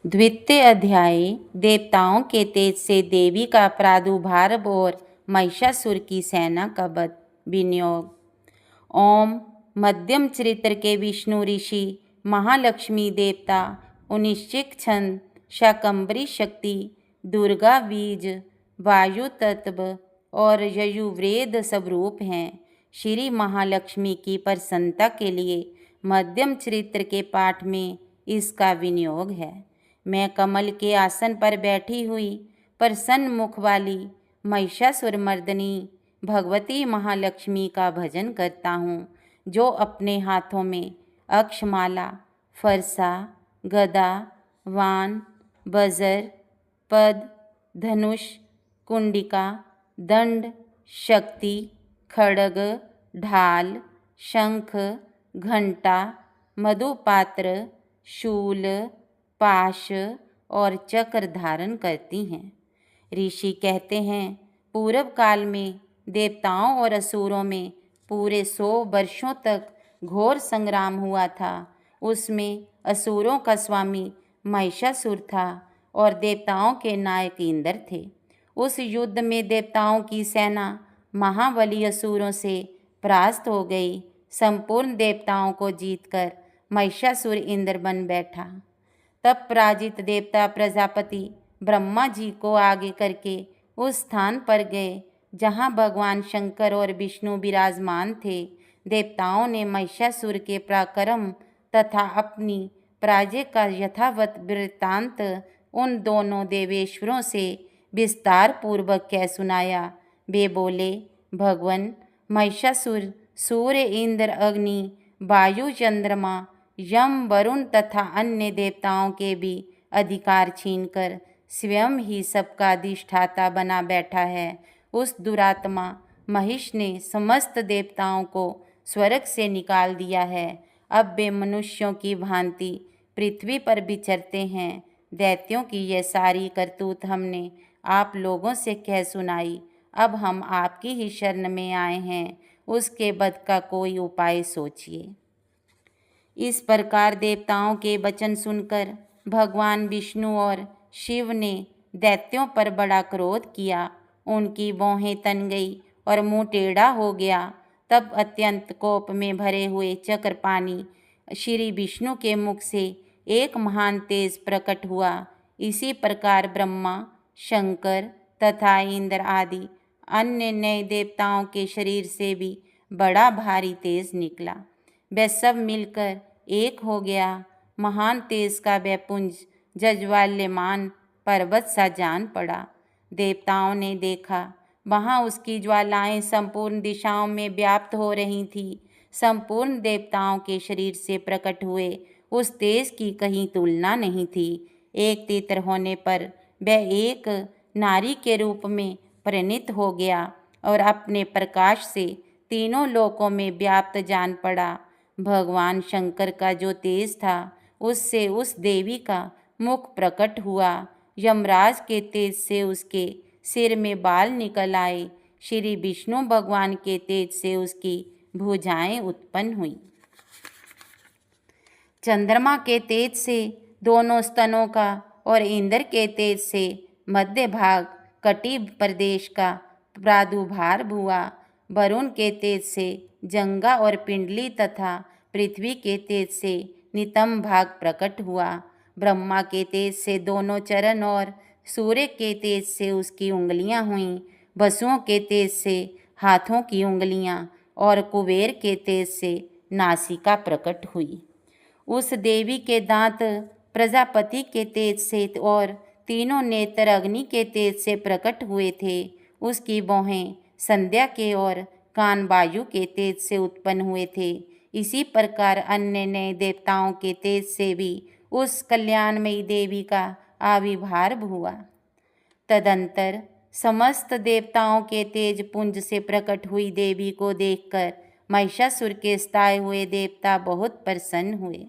द्वितीय अध्याय देवताओं के तेज से देवी का प्रादुर्भाव और महिषासुर की सेना का विनियोग। ओम मध्यम चरित्र के विष्णु ऋषि, महालक्ष्मी देवता, उनिश्चिक छंद, शाकंभरी शक्ति, दुर्गा बीज, वायु तत्व और यजुर्वेद स्वरूप हैं। श्री महालक्ष्मी की प्रसन्नता के लिए मध्यम चरित्र के पाठ में इसका विनियोग है। मैं कमल के आसन पर बैठी हुई प्रसन्न मुख वाली महिषासुर मर्दिनी भगवती महालक्ष्मी का भजन करता हूँ, जो अपने हाथों में अक्षमाला, फरसा, गदा, वान, वज्र, पद, धनुष, कुंडिका, दंड, शक्ति, खड्ग, ढाल, शंख, घंटा, मधुपात्र, शूल, पाश और चक्र धारण करती हैं। ऋषि कहते हैं, पूर्व काल में देवताओं और असुरों में पूरे 100 वर्षों तक घोर संग्राम हुआ था। उसमें असुरों का स्वामी महिषासुर था और देवताओं के नायक इंद्र थे। उस युद्ध में देवताओं की सेना महाबली असुरों से परास्त हो गई। संपूर्ण देवताओं को जीतकर महिषासुर इंद्र बन बैठा। तब पराजित देवता प्रजापति ब्रह्मा जी को आगे करके उस स्थान पर गए जहाँ भगवान शंकर और विष्णु विराजमान थे। देवताओं ने महिषासुर के पराक्रम तथा अपनी पराजय का यथावत वृत्तांत उन दोनों देवेश्वरों से विस्तार पूर्वक कह सुनाया। वे बोले, भगवान महिषासुर सूर्य, इंद्र, अग्नि, वायु, चंद्रमा, यम, वरुण तथा अन्य देवताओं के भी अधिकार छीनकर स्वयं ही सबका अधिष्ठाता बना बैठा है। उस दुरात्मा महिष ने समस्त देवताओं को स्वर्ग से निकाल दिया है। अब वे मनुष्यों की भांति पृथ्वी पर विचरते हैं। दैत्यों की यह सारी करतूत हमने आप लोगों से कह सुनाई। अब हम आपकी ही शरण में आए हैं। उसके वध का कोई उपाय सोचिए। इस प्रकार देवताओं के वचन सुनकर भगवान विष्णु और शिव ने दैत्यों पर बड़ा क्रोध किया। उनकी भौहें तन गई और मुंह टेढ़ा हो गया। तब अत्यंत कोप में भरे हुए चक्रपाणी श्री विष्णु के मुख से एक महान तेज प्रकट हुआ। इसी प्रकार ब्रह्मा, शंकर तथा इंद्र आदि अन्य नए देवताओं के शरीर से भी बड़ा भारी तेज निकला। वह सब मिलकर एक हो गया। महान तेज का वह पुंज ज्वाल्यमान पर्वत सा जान पड़ा। देवताओं ने देखा, वहाँ उसकी ज्वालाएं संपूर्ण दिशाओं में व्याप्त हो रही थीं। संपूर्ण देवताओं के शरीर से प्रकट हुए उस तेज की कहीं तुलना नहीं थी। एक तीतर होने पर वह एक नारी के रूप में परिणित हो गया और अपने प्रकाश से तीनों लोकों में व्याप्त जान पड़ा। भगवान शंकर का जो तेज था, उससे उस देवी का मुख प्रकट हुआ। यमराज के तेज से उसके सिर में बाल निकल आए। श्री विष्णु भगवान के तेज से उसकी भुजाएं उत्पन्न हुई। चंद्रमा के तेज से दोनों स्तनों का और इंद्र के तेज से मध्य भाग कटिब प्रदेश का प्रादुर्भाव हुआ। वरुण के तेज से जंगा और पिंडली तथा पृथ्वी के तेज से नितंब भाग प्रकट हुआ। ब्रह्मा के तेज से दोनों चरण और सूर्य के तेज से उसकी उंगलियां हुईं। वसुओं के तेज से हाथों की उंगलियां और कुबेर के तेज से नासिका प्रकट हुई। उस देवी के दांत प्रजापति के तेज से और तीनों नेत्र अग्नि के तेज से प्रकट हुए थे। उसकी भौहें संध्या के और कान वायु के तेज से उत्पन्न हुए थे। इसी प्रकार अन्य नए देवताओं के तेज से भी उस कल्याणमयी देवी का आविर्भाव हुआ। तदंतर समस्त देवताओं के तेज पुंज से प्रकट हुई देवी को देखकर महिषासुर के सताए हुए देवता बहुत प्रसन्न हुए।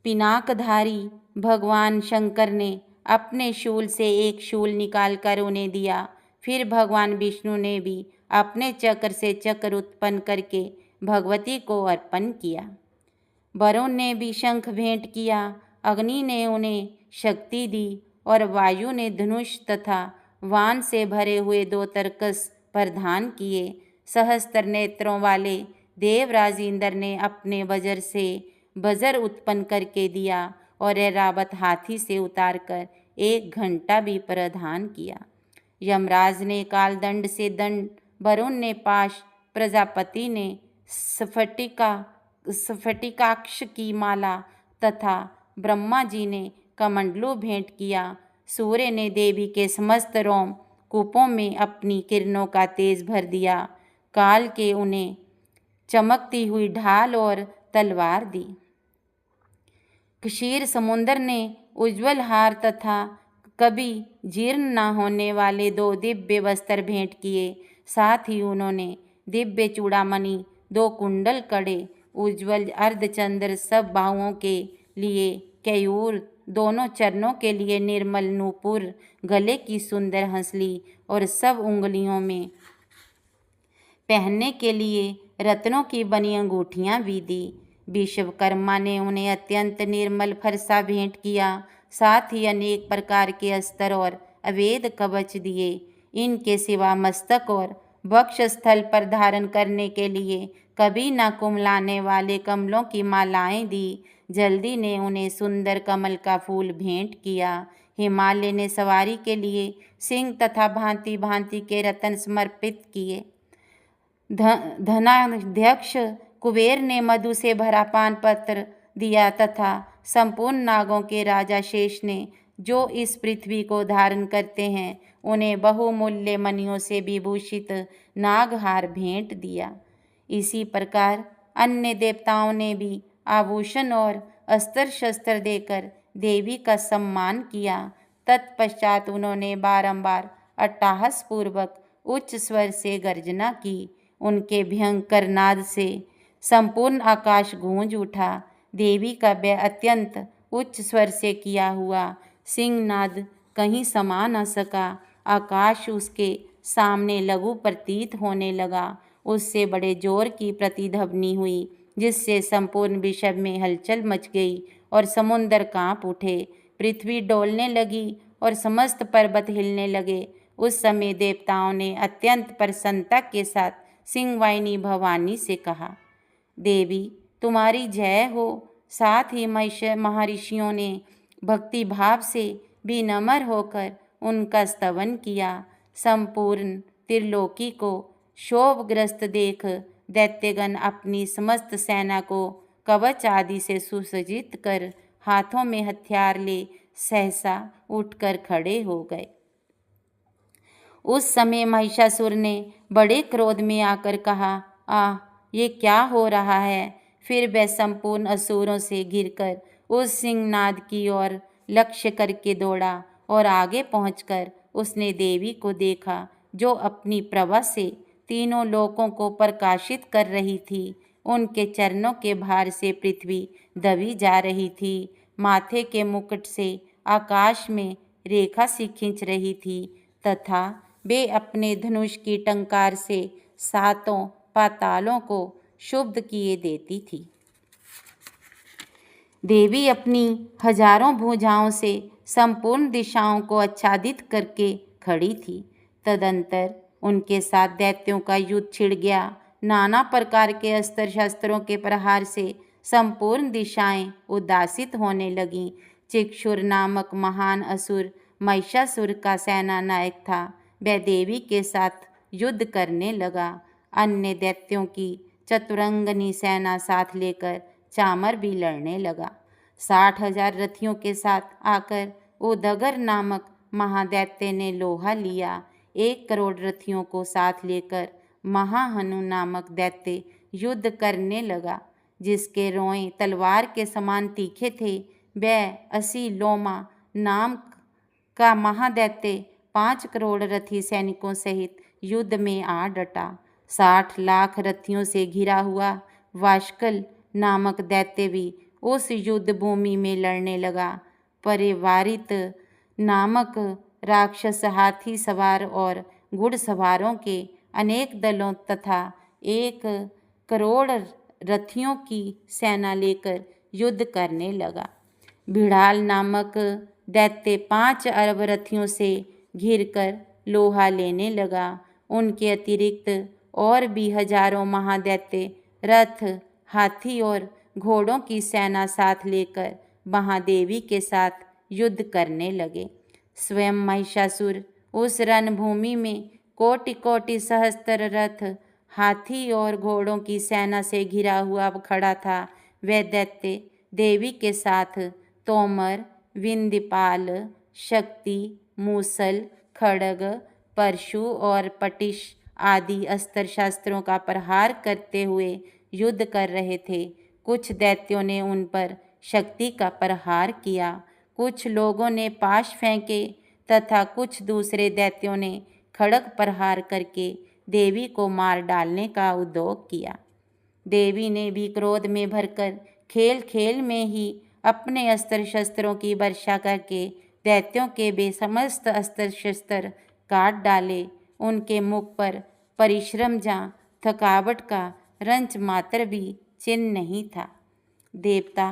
पिनाकधारी भगवान शंकर ने अपने शूल से एक शूल निकालकर उन्हें दिया। फिर भगवान विष्णु ने भी अपने चक्र से चक्र उत्पन्न करके भगवती को अर्पण किया। वरुण ने भी शंख भेंट किया। अग्नि ने उन्हें शक्ति दी और वायु ने धनुष तथा वाण से भरे हुए 2 तरकस प्रदान किए। सहस्त्र नेत्रों वाले देवराज इंद्र ने अपने वज्र से वज्र उत्पन्न करके दिया और ऐरावत हाथी से उतारकर 1 घंटा भी प्रदान किया। यमराज ने कालदंड से दंड, वरुण ने पाश, प्रजापति ने स्फटिकाक्ष की माला तथा ब्रह्मा जी ने कमंडलू भेंट किया। सूर्य ने देवी के समस्त रोम कूपों में अपनी किरणों का तेज भर दिया। काल के उन्हें चमकती हुई ढाल और तलवार दी। क्षीर समुद्र ने उज्ज्वल हार तथा कभी जीर्ण न होने वाले 2 दिव्य वस्त्र भेंट किए। साथ ही उन्होंने दिव्य चूड़ामणि, 2 कुंडल कड़े, उज्ज्वल अर्धचंद्र, सब बाहुओं के लिए केयूर, दोनों चरणों के लिए निर्मल नूपुर, गले की सुंदर हंसली और सब उंगलियों में पहनने के लिए रत्नों की बनी अंगूठियां भी दी। विश्वकर्मा ने उन्हें अत्यंत निर्मल फरसा भेंट किया। साथ ही अनेक प्रकार के अस्त्र और अवैध कवच दिए। इनके सिवा मस्तक और वक्षस्थल पर धारण करने के लिए कभी न कुमलाने वाले कमलों की मालाएं दी। जल्दी ने उन्हें सुंदर कमल का फूल भेंट किया। हिमालय ने सवारी के लिए सिंह तथा भांति भांति के रत्न समर्पित किए। धनाध्यक्ष कुबेर ने मधु से भरा पान पत्र दिया तथा संपूर्ण नागों के राजा शेष ने, जो इस पृथ्वी को धारण करते हैं, उन्हें बहुमूल्य मणियों से विभूषित नागहार भेंट दिया। इसी प्रकार अन्य देवताओं ने भी आभूषण और अस्त्र शस्त्र देकर देवी का सम्मान किया। तत्पश्चात उन्होंने बारंबार अट्टहास पूर्वक उच्च स्वर से गर्जना की। उनके भयंकर नाद से संपूर्ण आकाश गूंज उठा। देवी का व्यय अत्यंत उच्च स्वर से किया हुआ सिंहनाद कहीं समा न सका। आकाश उसके सामने लघु प्रतीत होने लगा। उससे बड़े जोर की प्रतिध्वनि हुई, जिससे संपूर्ण विश्व में हलचल मच गई और समुद्र कांप उठे। पृथ्वी डोलने लगी और समस्त पर्वत हिलने लगे। उस समय देवताओं ने अत्यंत प्रसन्नता के साथ सिंहवाहिनी भवानी से कहा, देवी तुम्हारी जय हो। साथ ही महर्षियों ने भक्ति भाव से विनम्र होकर उनका स्तवन किया। संपूर्ण त्रिलोकी को शोभग्रस्त देख दैत्यगण अपनी समस्त सेना को कवच आदि से सुसज्जित कर हाथों में हथियार ले सहसा उठकर खड़े हो गए। उस समय महिषासुर ने बड़े क्रोध में आकर कहा, ये क्या हो रहा है। फिर वह संपूर्ण असुरों से घिरकर उस सिंहनाद की ओर लक्ष्य करके दौड़ा और आगे पहुंचकर उसने देवी को देखा, जो अपनी प्रभा से तीनों लोकों को प्रकाशित कर रही थी। उनके चरणों के भार से पृथ्वी दबी जा रही थी। माथे के मुकुट से आकाश में रेखा सी खींच रही थी तथा वे अपने धनुष की टंकार से 7 पातालों को शुद्ध किए देती थी। देवी अपनी हजारों भुजाओं से संपूर्ण दिशाओं को आच्छादित करके खड़ी थी। तदंतर उनके साथ दैत्यों का युद्ध छिड़ गया। नाना प्रकार के अस्त्र शस्त्रों के प्रहार से संपूर्ण दिशाएं उदासित होने लगीं। चिक्षुर नामक महान असुर महिषासुर का सेना नायक था। वह देवी के साथ युद्ध करने लगा। अन्य दैत्यों की चतुरंगनी सेना साथ लेकर चामर भी लड़ने लगा। 60,000 रथियों के साथ आकर उदगर नामक महादैत्य ने लोहा लिया। 1 करोड़ रथियों को साथ लेकर महाहनु नामक दैत्य युद्ध करने लगा, जिसके रोएं तलवार के समान तीखे थे। वह 80 लोमा नाम का महादैत्य 5 करोड़ रथी सैनिकों सहित युद्ध में आ डटा। 60 लाख रथियों से घिरा हुआ वाशकल नामक दैत्य भी उस युद्ध भूमि में लड़ने लगा। परिवारित नामक राक्षस हाथी सवार और घुड़सवारों के अनेक दलों तथा 1 करोड़ रथियों की सेना लेकर युद्ध करने लगा। भिड़ाल नामक दैत्य 5 अरब रथियों से घिरकर लोहा लेने लगा। उनके अतिरिक्त और भी हजारों महादैत्य रथ, हाथी और घोड़ों की सेना साथ लेकर महादेवी के साथ युद्ध करने लगे। स्वयं महिषासुर उस रणभूमि में कोटि कोटि सहस्त्र रथ, हाथी और घोड़ों की सेना से घिरा हुआ खड़ा था। वह दैत्य देवी के साथ तोमर, विंध्यपाल, शक्ति, मूसल, खड्ग, परशु और पटिश आदि अस्त्र शस्त्रों का प्रहार करते हुए युद्ध कर रहे थे। कुछ दैत्यों ने उन पर शक्ति का प्रहार किया, कुछ लोगों ने पाश फेंके तथा कुछ दूसरे दैत्यों ने खड्ग प्रहार करके देवी को मार डालने का उद्योग किया। देवी ने भी क्रोध में भरकर खेल खेल में ही अपने अस्त्र शस्त्रों की वर्षा करके दैत्यों के बेसमस्त अस्त्र शस्त्र काट डाले। उनके मुख पर परिश्रम जा थकावट का रंच मात्र भी चिन्ह नहीं था। देवता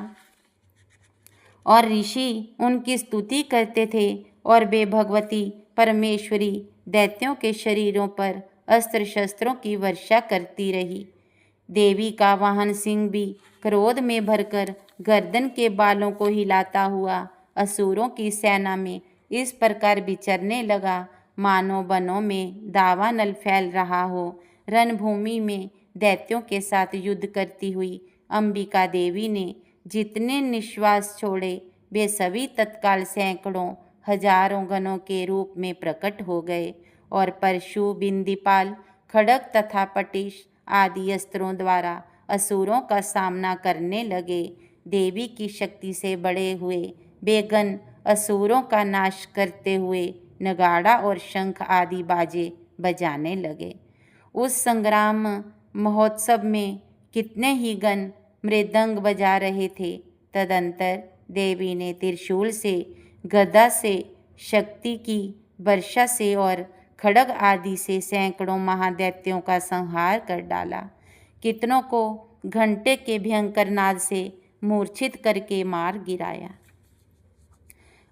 और ऋषि उनकी स्तुति करते थे और वे भगवती परमेश्वरी दैत्यों के शरीरों पर अस्त्र शस्त्रों की वर्षा करती रही। देवी का वाहन सिंह भी क्रोध में भरकर गर्दन के बालों को हिलाता हुआ असुरों की सेना में इस प्रकार विचरने लगा मानो वनों में दावानल फैल रहा हो। रणभूमि में दैत्यों के साथ युद्ध करती हुई अंबिका देवी ने जितने निश्वास छोड़े वे सभी तत्काल सैकड़ों हजारों गणों के रूप में प्रकट हो गए और परशु, बिंदीपाल, खड्ग तथा पटिश आदि अस्त्रों द्वारा असुरों का सामना करने लगे। देवी की शक्ति से बड़े हुए बेगन असुरों का नाश करते हुए नगाड़ा और शंख आदि बाजे बजाने लगे। उस संग्राम महोत्सव में कितने ही गण मृदंग बजा रहे थे। तदंतर देवी ने त्रिशूल से, गदा से, शक्ति की वर्षा से और खड्ग आदि से सैकड़ों महादैत्यों का संहार कर डाला। कितनों को घंटे के भयंकर नाद से मूर्छित करके मार गिराया।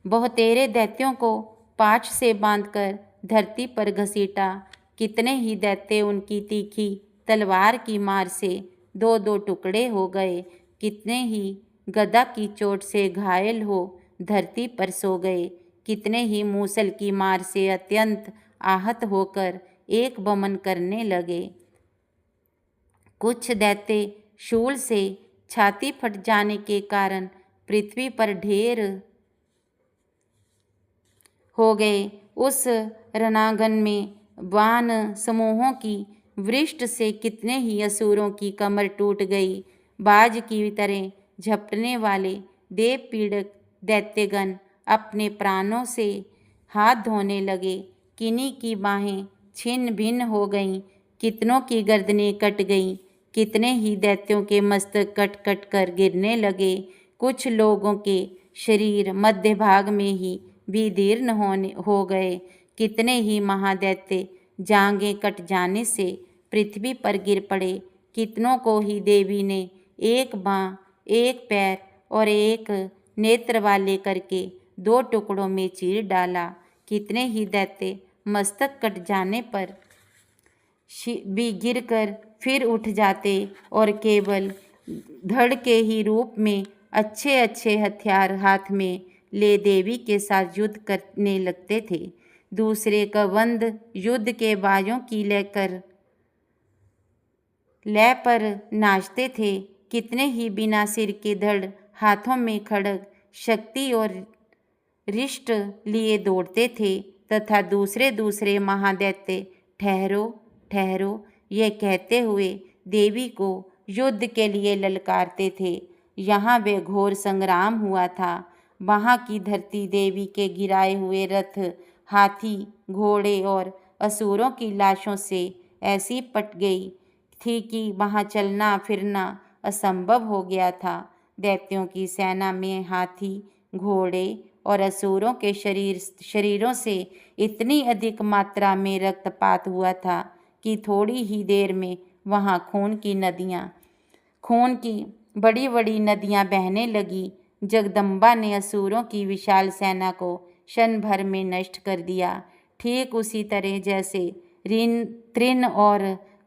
बहुतेरे दैत्यों को पाश से बांधकर धरती पर घसीटा। कितने ही दैत्य उनकी तीखी तलवार की मार से दो दो टुकड़े हो गए। कितने ही गदा की चोट से घायल हो धरती पर सो गए। कितने ही मूसल की मार से अत्यंत आहत होकर एक बमन करने लगे। कुछ दैत्य शूल से छाती फट जाने के कारण पृथ्वी पर ढेर हो गए। उस रणांगन में बाण समूहों की वृष्टि से कितने ही असुरों की कमर टूट गई। बाज की तरह झपटने वाले देव पीड़क दैत्यगण अपने प्राणों से हाथ धोने लगे। किन्हीं की बाहें छिन्न भिन्न हो गईं, कितनों की गर्दनें कट गईं। कितने ही दैत्यों के मस्तक कट कट कर गिरने लगे। कुछ लोगों के शरीर मध्य भाग में ही विदीर्ण हो गए। कितने ही महादैत्य जांघें कट जाने से पृथ्वी पर गिर पड़े। कितनों को ही देवी ने एक बाँह, एक पैर और एक नेत्र वाले करके दो टुकड़ों में चीर डाला। कितने ही दैत्य मस्तक कट जाने पर भी गिरकर फिर उठ जाते और केवल धड़ के ही रूप में अच्छे अच्छे हथियार हाथ में ले देवी के साथ युद्ध करने लगते थे। दूसरे कबंध युद्ध के बाजों की लय पर नाचते थे। कितने ही बिना सिर के धड़, हाथों में खड्ग, शक्ति और रिष्ट लिए दौड़ते थे तथा दूसरे दूसरे महादैत्य ठहरो ठहरो ये कहते हुए देवी को युद्ध के लिए ललकारते थे। यहाँ वे घोर संग्राम हुआ था। वहाँ की धरती देवी के गिराए हुए रथ, हाथी, घोड़े और असुरों की लाशों से ऐसी पट गई थी कि वहाँ चलना फिरना असंभव हो गया था। दैत्यों की सेना में हाथी, घोड़े और असुरों के शरीरों से इतनी अधिक मात्रा में रक्तपात हुआ था कि थोड़ी ही देर में वहाँ खून की बड़ी बड़ी नदियाँ बहने लगी। जगदम्बा ने असुरों की विशाल सेना को क्षण भर में नष्ट कर दिया। ठीक उसी तरह जैसे तृण और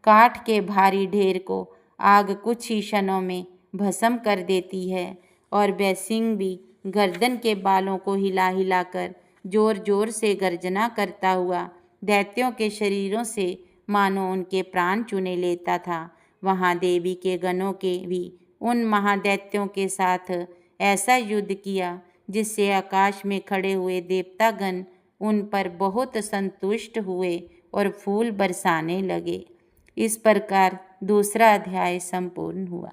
काठ के भारी ढेर को आग कुछ ही क्षणों में भस्म कर देती है, और वह सिंह भी गर्दन के बालों को हिला हिलाकर जोर जोर से गर्जना करता हुआ दैत्यों के शरीरों से मानो उनके प्राण चुने लेता था, वहाँ देवी के गणों के भी उन महादैत्यों के साथ ऐसा युद्ध किया जिससे आकाश में खड़े हुए देवतागण उन पर बहुत संतुष्ट हुए और फूल बरसाने लगे। इस प्रकार दूसरा अध्याय संपूर्ण हुआ।